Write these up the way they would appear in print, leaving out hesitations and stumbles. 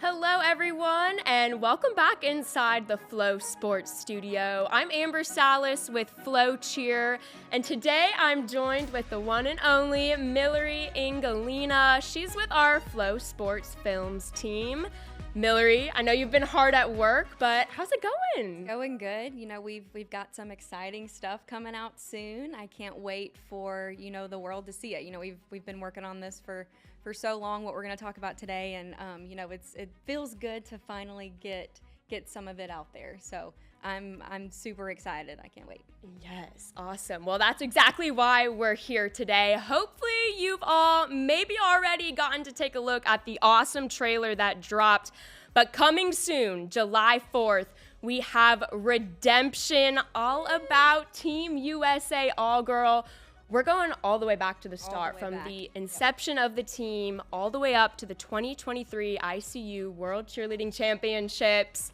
Hello, everyone, and welcome back inside the Flo Sports Studio. I'm Amber Salas with FloCheer, and today I'm joined with the one and only Millery Ingallina. She's with our Flo Sports Films team. Millery, I know you've been hard at work, but how's it going? Going good. We've got some exciting stuff coming out soon. I can't wait for, the world to see it. We've been working on this for so long, what we're going to talk about today, and it feels good to finally get some of it out there. So I'm super excited. I can't wait. Yes, awesome. Well, that's exactly why we're here today. Hopefully you've all maybe already gotten to take a look at the awesome trailer that dropped. But coming soon, July 4th, we have Redemption, all about Team USA All-Girl. We're going all the way back to the start, from the inception of the team all the way up to the 2023 ICU World Cheerleading Championships.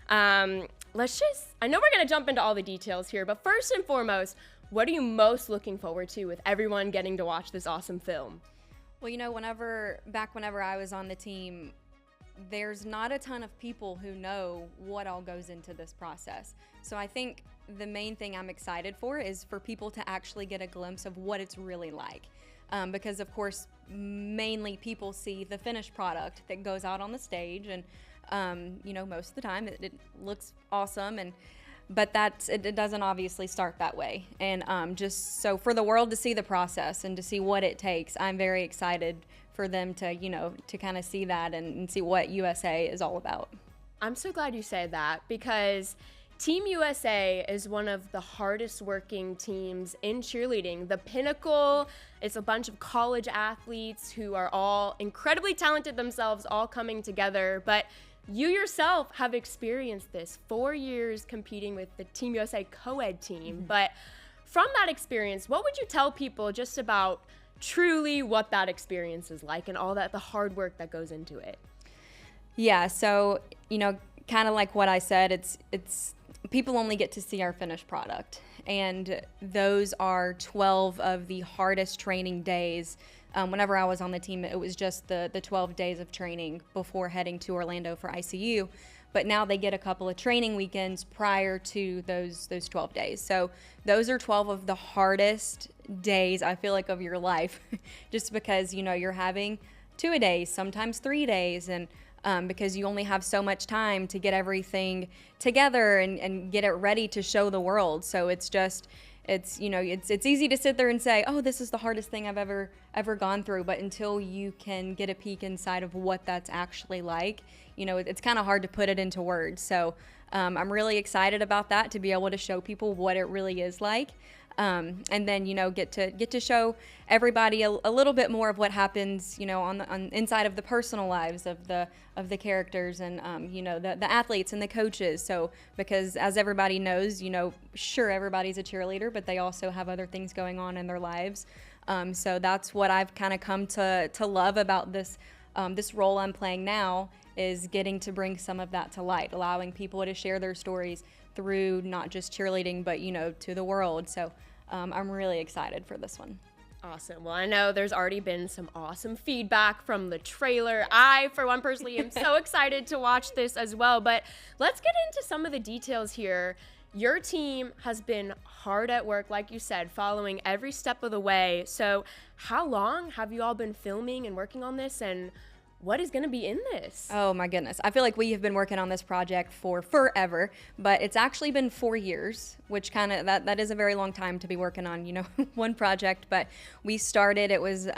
I know we're going to jump into all the details here, but first and foremost, what are you most looking forward to with everyone getting to watch this awesome film? Well, whenever I was on the team, there's not a ton of people who know what all goes into this process. So I think the main thing I'm excited for is for people to actually get a glimpse of what it's really like. Because of course, mainly people see the finished product that goes out on the stage, and most of the time it looks awesome, but it doesn't obviously start that way. And just so for the world to see the process and to see what it takes, I'm very excited for them to kind of see that and see what USA is all about. I'm so glad you said that, because Team USA is one of the hardest working teams in cheerleading. The pinnacle is a bunch of college athletes who are all incredibly talented themselves, all coming together. But you yourself have experienced this 4 years competing with the Team USA co-ed team. Mm-hmm. But from that experience, what would you tell people just about truly what that experience is like and all that, the hard work that goes into it? Yeah, so, kind of like what I said, it's people only get to see our finished product, and those are 12 of the hardest training days. Whenever I was on the team, it was just the 12 days of training before heading to Orlando for ICU. But now they get a couple of training weekends prior to those 12 days. So those are 12 of the hardest days, I feel like, of your life, just because, you're having 2 a day, sometimes 3 days, and because you only have so much time to get everything together and get it ready to show the world. So it's easy to sit there and say, oh, this is the hardest thing I've ever gone through. But until you can get a peek inside of what that's actually like, it's kind of hard to put it into words. So I'm really excited about that, to be able to show people what it really is like. And then get to show everybody a little bit more of what happens on inside of the personal lives of the characters, and the athletes and the coaches. So because as everybody knows, sure, everybody's a cheerleader, but they also have other things going on in their lives. So that's what I've kind of come to love about this role I'm playing now, is getting to bring some of that to light, allowing people to share their stories through not just cheerleading, but to the world. So I'm really excited for this one. Awesome. Well, I know there's already been some awesome feedback from the trailer. I, for one, personally am so excited to watch this as well. But let's get into some of the details here. Your team has been hard at work, like you said, following every step of the way. So how long have you all been filming and working on this, and what is going to be in this? Oh my goodness. I feel like we have been working on this project for forever, but it's actually been 4 years, which kind of, that is a very long time to be working on, one project. But we started, it was, in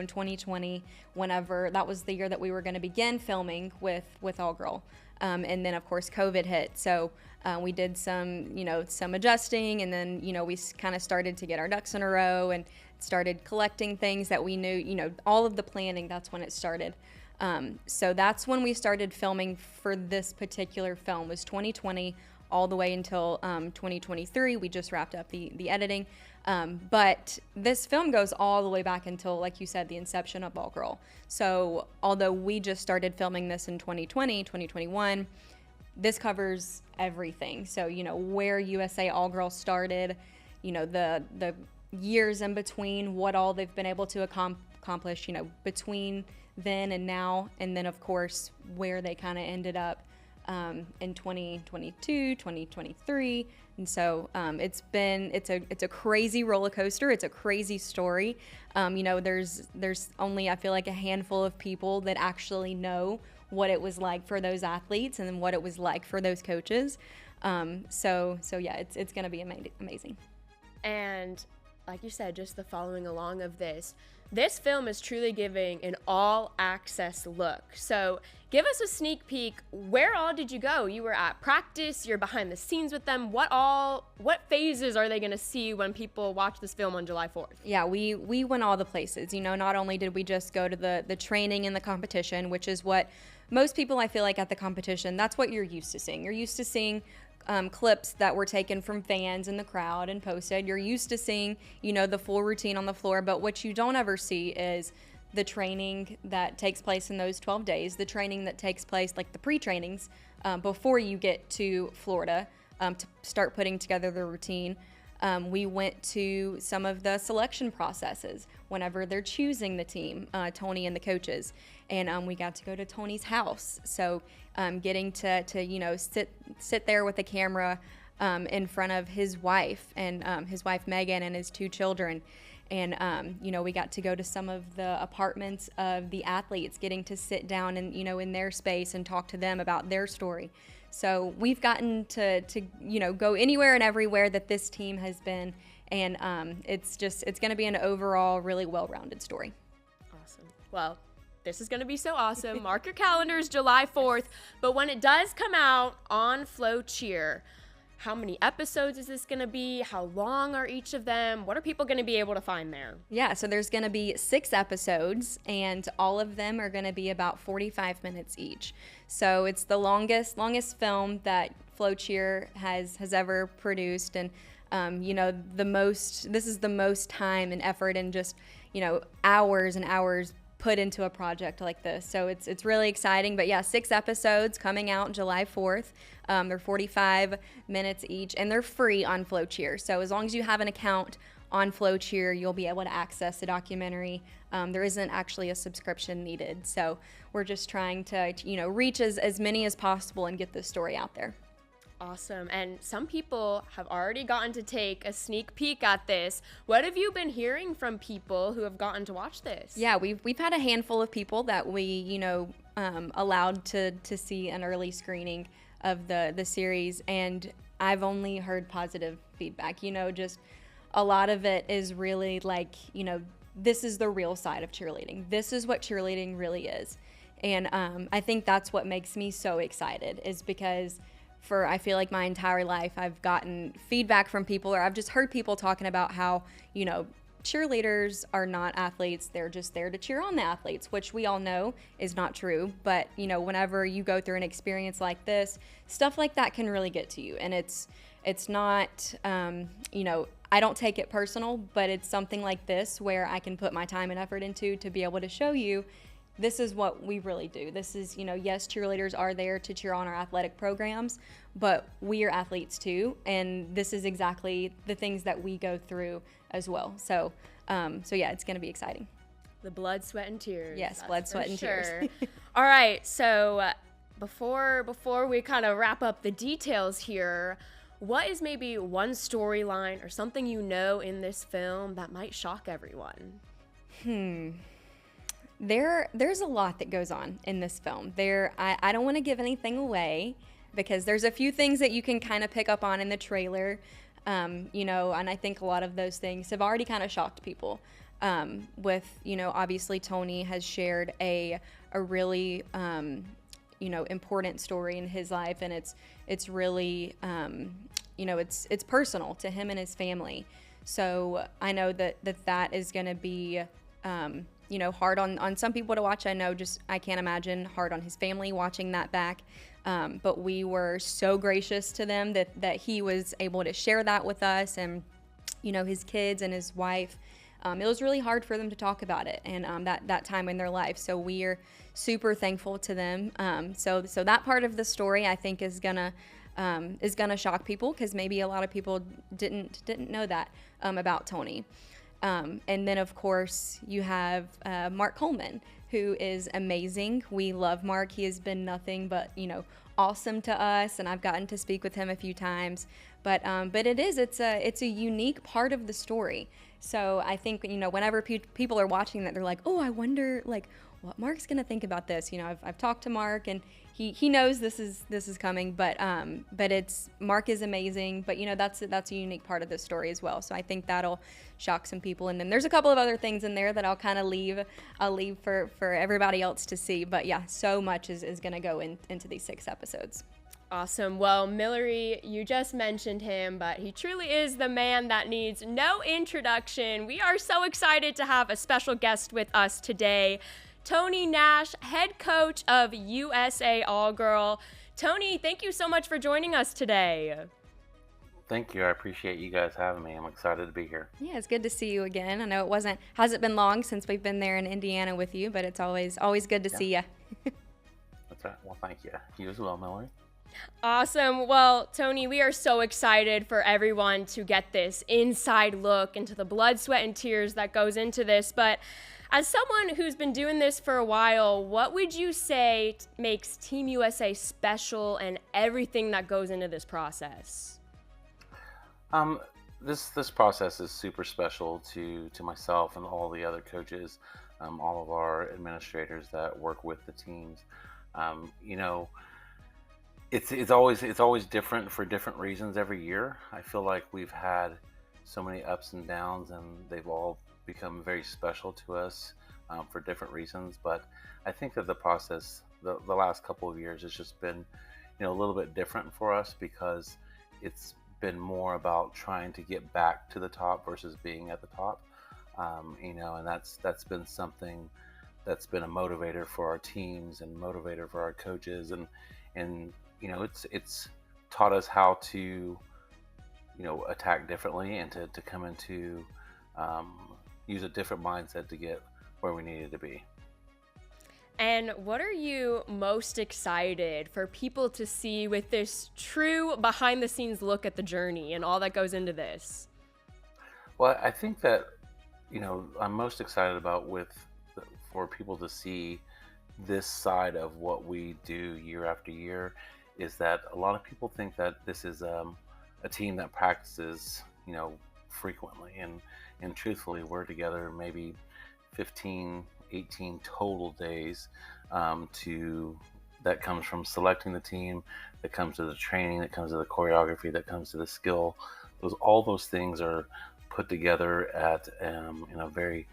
2020, whenever, that was the year that we were going to begin filming with All Girl. And then of course COVID hit. So we did some adjusting, and then, we kind of started to get our ducks in a row and started collecting things that we knew, all of the planning, that's when it started. So that's when we started filming for this particular film, was 2020 all the way until 2023. We just wrapped up the editing. But this film goes all the way back until, like you said, the inception of All Girl. So although we just started filming this in 2020, 2021, this covers everything. So, where USA All Girl started, the years in between, what all they've been able to accomplish, between then and now, and then of course where they kind of ended up in 2022, 2023. And so it's a crazy roller coaster. It's a crazy story. There's only, I feel like, a handful of people that actually know what it was like for those athletes and then what it was like for those coaches. So yeah, it's going to be amazing. And like you said, just the following along of this film is truly giving an all-access look. So give us a sneak peek. Where all did you go? You were at practice, you're behind the scenes with them. What phases are they going to see when people watch this film on July 4th? Yeah, we went all the places. Not only did we just go to the training and the competition, which is what most people, I feel like, at the competition, that's what you're used to seeing. You're used to seeing clips that were taken from fans in the crowd and posted. You're used to seeing, the full routine on the floor, but what you don't ever see is the training that takes place in those 12 days, the training that takes place, like the pre-trainings, before you get to Florida to start putting together the routine. We went to some of the selection processes whenever they're choosing the team, Tony and the coaches. And we got to go to Tony's house. So getting to sit there with a camera in front of his wife and his wife Megan and his 2 children. And we got to go to some of the apartments of the athletes, getting to sit down and in their space and talk to them about their story. So we've gotten to go anywhere and everywhere that this team has been, and it's going to be an overall really well-rounded story. Awesome. Well, this is going to be so awesome. Mark your calendars, July 4th. But when it does come out on FloCheer, how many episodes is this going to be? How long are each of them? What are people going to be able to find there? Yeah, so there's going to be 6 episodes, and all of them are going to be about 45 minutes each. So it's the longest film that FloCheer has ever produced, and this is the most time and effort and just hours and hours put into a project like this. So it's really exciting. But yeah, 6 episodes coming out July 4th. They're 45 minutes each, and they're free on FloCheer. So as long as you have an account on FloCheer, you'll be able to access the documentary. There isn't actually a subscription needed. So we're just trying to reach as many as possible and get this story out there. Awesome. And some people have already gotten to take a sneak peek at this. What have you been hearing from people who have gotten to watch this? Yeah, we've had a handful of people that we allowed to see an early screening of the series, and I've only heard positive feedback. Just a lot of it is really like, this is the real side of cheerleading. This is what cheerleading really is. And I think that's what makes me so excited, is because I feel like my entire life I've gotten feedback from people, or I've just heard people talking about how, cheerleaders are not athletes. They're just there to cheer on the athletes, which we all know is not true. But, whenever you go through an experience like this, stuff like that can really get to you. And it's not, I don't take it personal, but it's something like this where I can put my time and effort into to be able to show you this is what we really do. This is, yes, cheerleaders are there to cheer on our athletic programs, but we are athletes too, and this is exactly the things that we go through as well. So yeah, it's going to be exciting. The blood, sweat, and tears. Yes, blood, sweat, and tears. All right, so before we kind of wrap up the details here, what is maybe one storyline or something in this film that might shock everyone? There's a lot that goes on in this film. I don't want to give anything away because there's a few things that you can kind of pick up on in the trailer, and I think a lot of those things have already kind of shocked people. Obviously Tony has shared a really important story in his life, and it's really it's personal to him and his family. So I know that is going to be hard on some people to watch. I can't imagine hard on his family watching that back. But we were so gracious to them that he was able to share that with us, and, his kids and his wife. It was really hard for them to talk about it and that time in their life. So we are super thankful to them. So that part of the story, I think, is gonna shock people, because maybe a lot of people didn't know that about Tony. And then, of course, you have Mark Coleman, who is amazing. We love Mark. He has been nothing but, awesome to us, and I've gotten to speak with him a few times. But it's a unique part of the story. So I think, whenever people are watching that, they're like, oh, I wonder, like, what Mark's gonna think about this. I've talked to Mark, and he knows this is coming, but it's Mark is amazing, but that's a unique part of this story as well. So I think that'll shock some people, and then there's a couple of other things in there that I'll kind of leave for everybody else to see. But yeah, so much is gonna go into these 6 episodes. Awesome. Well, Millery, you just mentioned him, but he truly is the man that needs no introduction. We are so excited to have a special guest with us today, Tony Nash, head coach of USA All Girl. Tony, thank you so much for joining us today. Thank you. I appreciate you guys having me. I'm excited to be here. Yeah, it's good to see you again. I know hasn't been long since we've been there in Indiana with you, but it's always good to see you. That's right. Well, thank you. You as well, Millery. Awesome. Well, Tony, we are so excited for everyone to get this inside look into the blood, sweat, and tears that goes into this. But as someone who's been doing this for a while, what would you say makes Team USA special and everything that goes into this process? This process is super special to myself and all the other coaches, all of our administrators that work with the teams. It's always different for different reasons every year. I feel like we've had so many ups and downs, and they've all become very special to us for different reasons. But I think that the process, the last couple of years, has just been, a little bit different for us, because it's been more about trying to get back to the top versus being at the top. And that's been something that's been a motivator for our teams and motivator for our coaches, and it's taught us how to attack differently, and to come into use a different mindset to get where we needed to be. And what are you most excited for people to see with this true behind the scenes look at the journey and all that goes into this? Well, I think that I'm most excited about for people to see this side of what we do year after year, is that a lot of people think that this is a team that practices frequently, and truthfully, we're together maybe 15, 18 total days that comes from selecting the team, that comes to the training, that comes to the choreography, that comes to the skill. All those things are put together in a very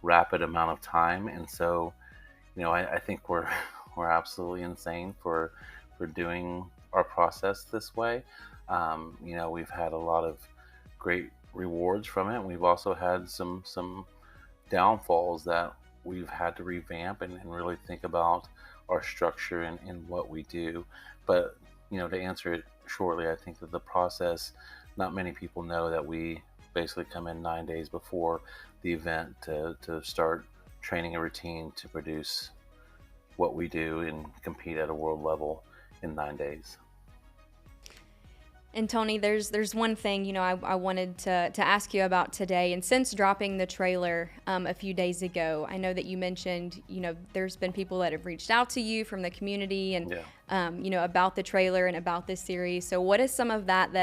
rapid amount of time, and so I think we're absolutely insane for doing our process this way. We've had a lot of great rewards from it, and we've also had some downfalls that we've had to revamp and really think about our structure and what we do. But to answer it shortly, I think that the process, not many people know that we basically come in 9 days before the event to start training a routine to produce what we do and compete at a world level in 9 days. And Tony, there's one thing I wanted to ask you about today. And since dropping the trailer a few days ago, I know that you mentioned there's been people that have reached out to you from the community and about the trailer and about this series. So what is some of that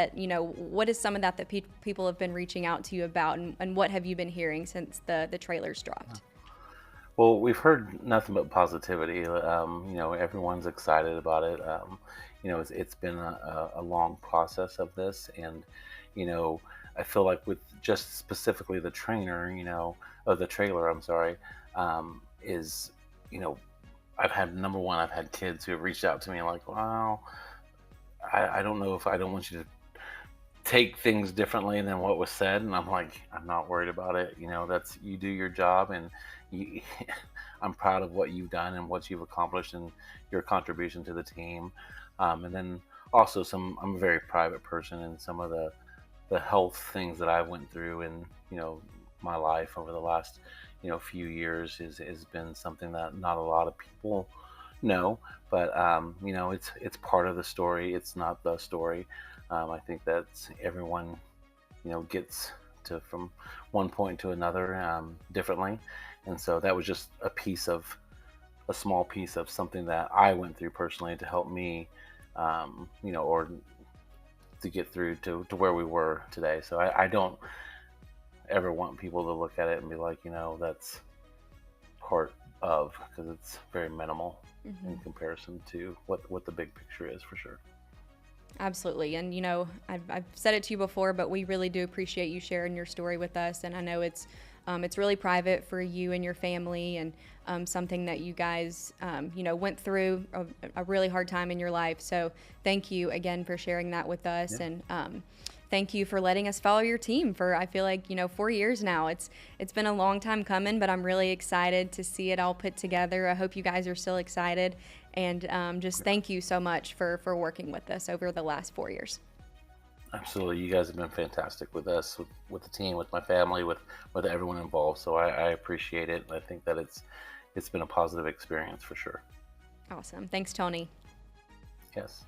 people have been reaching out to you about, and what have you been hearing since the trailers dropped? Well, we've heard nothing but positivity. Everyone's excited about it. It's been a long process of this, and I feel like with just specifically the the trailer, I'm sorry, is I've had kids who have reached out to me like, wow, I don't know if I don't want you to take things differently than what was said, and I'm like, I'm not worried about it. That's, you do your job, and I'm proud of what you've done and what you've accomplished and your contribution to the team. And then also I'm a very private person, and some of the health things that I went through in my life over the last few years has been something that not a lot of people know, but it's part of the story. It's not the story. I think that everyone gets to from one point to another differently, and so that was just a piece of a small piece of something that I went through personally to help me, or to get through to where we were today. So I don't ever want people to look at it and be like, that's part of, because it's very minimal in comparison to what the big picture is, for sure. Absolutely. And, I've said it to you before, but we really do appreciate you sharing your story with us. And I know it's really private for you and your family, and something that you guys, went through a really hard time in your life. So thank you again for sharing that with us. Yeah. And thank you for letting us follow your team for, I feel like, 4 years now. It's been a long time coming, but I'm really excited to see it all put together. I hope you guys are still excited. And just thank you so much for working with us over the last 4 years. Absolutely. You guys have been fantastic with us, with the team, with my family, with everyone involved. So I appreciate it. I think that it's been a positive experience for sure. Awesome. Thanks, Tony. Yes.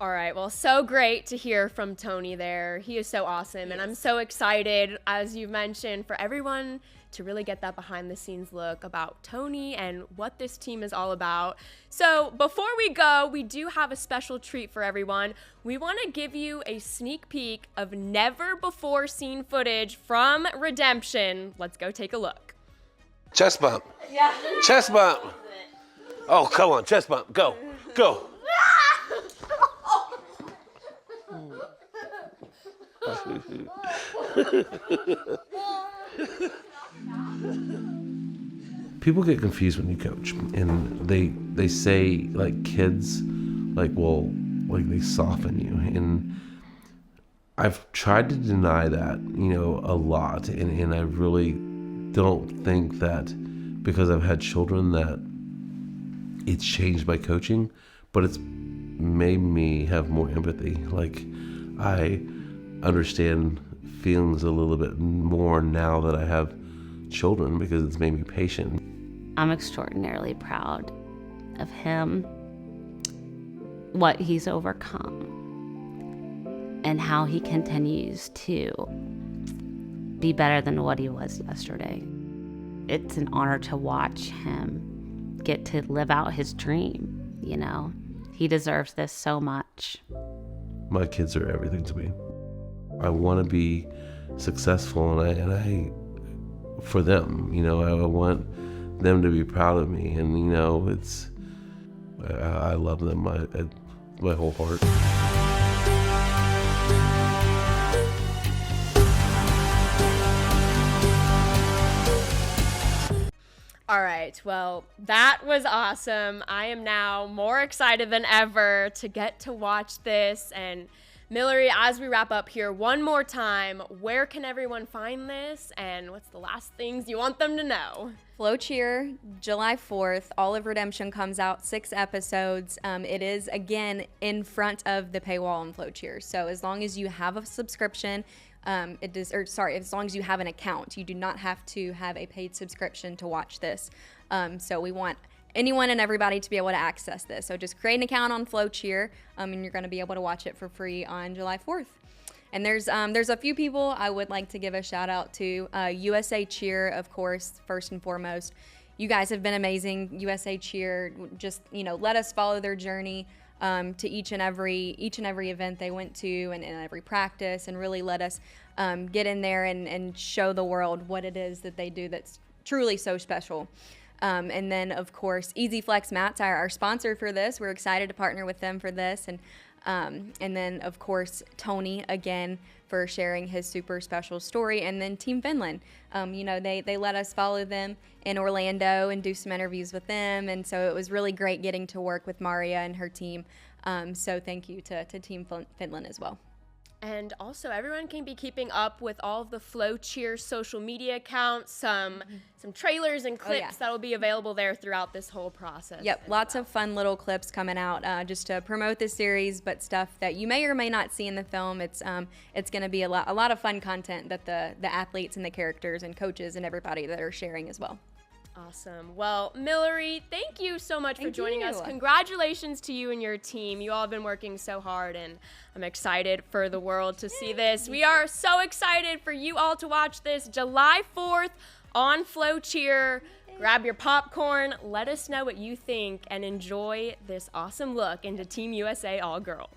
All right. Well, so great to hear from Tony there. He is so awesome. And I'm so excited, as you mentioned, for everyone to really get that behind the scenes look about Tony and what this team is all about. So before we go, we do have a special treat for everyone. We want to give you a sneak peek of never before seen footage from Redemption. Let's go take a look. Chest bump. Yeah. Chest bump. Oh, come on. Chest bump. Go. Go. People get confused when you coach, and they say, like, kids, like, well, like, they soften you, and I've tried to deny that, a lot, and I really don't think that because I've had children that it's changed my coaching, but it's made me have more empathy. Like, I understand feelings a little bit more now that I have children, because it's made me patient. I'm extraordinarily proud of him, what he's overcome, and how he continues to be better than what he was yesterday. It's an honor to watch him get to live out his dream, He deserves this so much. My kids are everything to me. I want to be successful, and I for them, I want them to be proud of me, and I love them my whole heart. All right, well, that was awesome. I am now more excited than ever to get to watch this. And Millery, as we wrap up here, one more time, where can everyone find this, and what's the last things you want them to know? FloCheer, July 4th, all of Redemption comes out, 6 episodes. It is, again, in front of the paywall on FloCheer. So as long as you have a subscription, as long as you have an account, you do not have to have a paid subscription to watch this. So we want anyone and everybody to be able to access this. So just create an account on FloCheer, and you're going to be able to watch it for free on July 4th. And there's a few people I would like to give a shout out to. USA Cheer, of course, first and foremost. You guys have been amazing. USA Cheer, just let us follow their journey to each and every event they went to, and every practice, and really let us get in there and show the world what it is that they do that's truly so special. And then, of course, Easy Flex Mats are our sponsor for this. We're excited to partner with them for this. And then, of course, Tony, again, for sharing his super special story. And then Team Finland. They let us follow them in Orlando and do some interviews with them. And so it was really great getting to work with Maria and her team. So thank you to Team Finland as well. And also, everyone can be keeping up with all of the FloCheer social media accounts, some trailers and clips that'll be available there throughout this whole process. Yep, lots of fun little clips coming out just to promote the series, but stuff that you may or may not see in the film. It's going to be a lot of fun content that the athletes and the characters and coaches and everybody that are sharing as well. Awesome. Well, Millery, thank you so much for joining us. Congratulations to you and your team. You all have been working so hard, and I'm excited for the world to see this. We are so excited for you all to watch this July 4th on FloCheer. Grab your popcorn, let us know what you think, and enjoy this awesome look into Team USA All Girl.